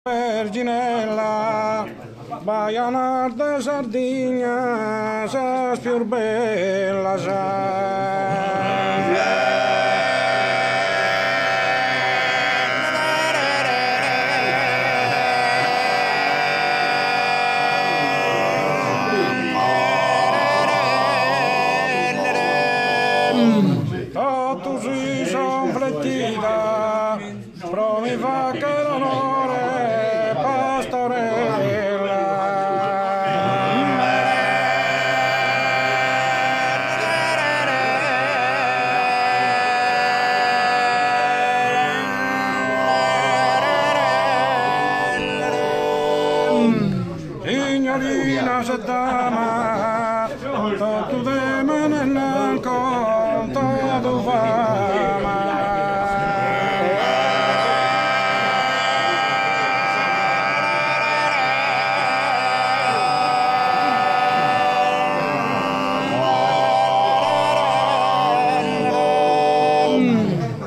Verginella, Baianar de Sardigna, sa più bella sa. Tu si son flettita, però mi fa che l'onore pastorella. Signorina se dama, tu de me nel conto tu fama.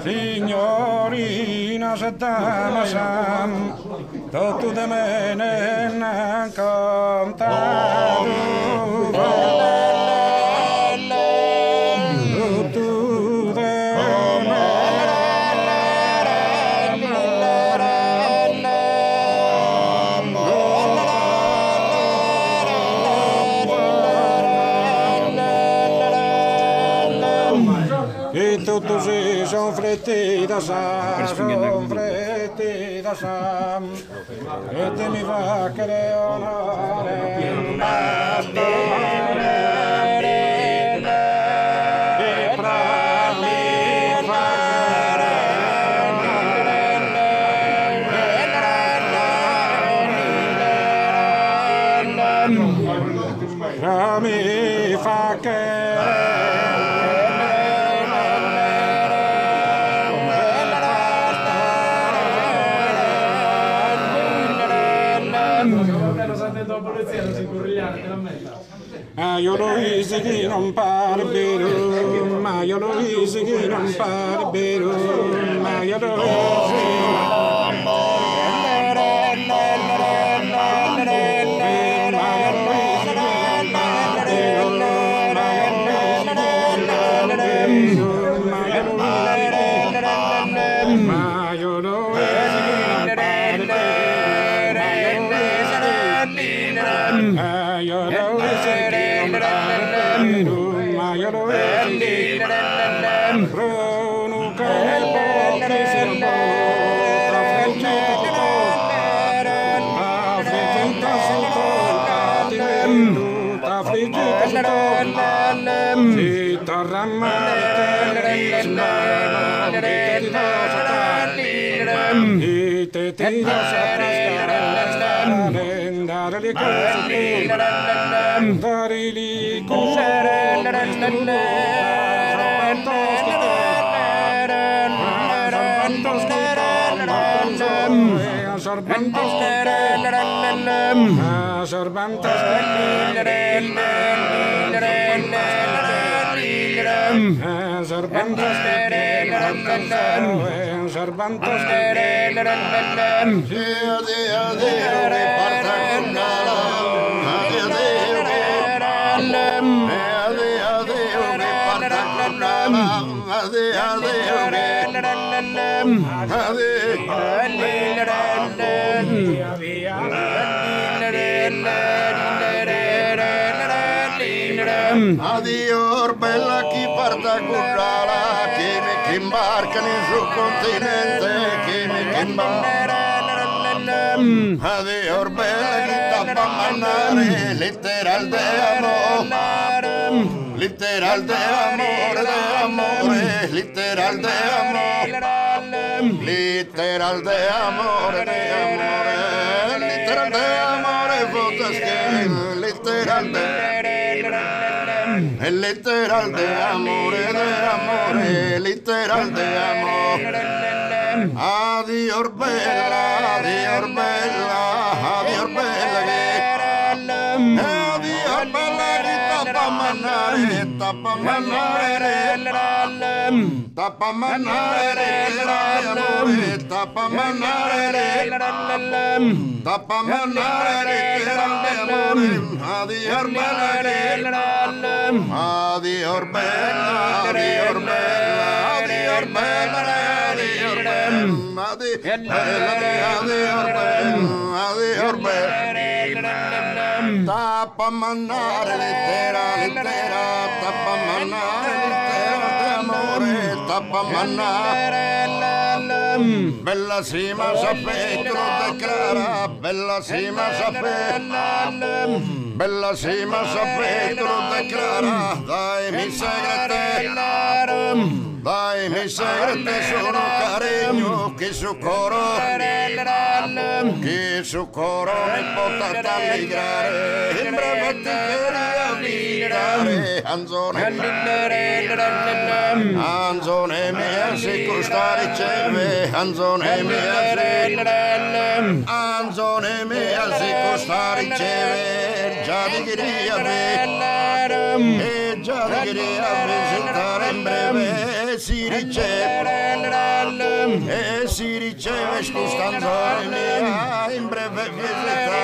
Signorina se dama sam, tu de me nel conto tu fama. E tutto si son fretti da Sam, son fretti da Sam, e te mi fa che le onore pastore, e fra mi fare fra mi fa che io lo visi che non pare vero, ma io lo visi che non pare vero, ma io lo Addio bella chi parta currala, che imbarca nel suo continente, che imbarca. Addio bella chi tappa mannare, letteral de amore, letteral de amore, letteral de amore, letteral de amore, letteral de amore, votas che letteral de el literal de amore, literal de amor. Adiós bella, adiós bella, adiós bella, adiós bella, tapa manare, tappa mannare lettere d'amore, tappa mannare tappa mannare lettere d'amore, addio bella, addio bella, addio bella, addio bella, addio bella, tappa mannare lettera, tappa mannare lettera d'amore, tappa mannare. Bella sima sapete lo declara, bella sima sapete, bella sima sapete lo declara, dai mi segrete, dai mi segrete sono caregno, che su coro mi potete alligrare, in breve ti avvitare, anzone mia si costa riceve, anzone mia si costa riceve, già di ghiria e già di ghiria visitare in breve si riceve scusa anzone mia in breve visitare.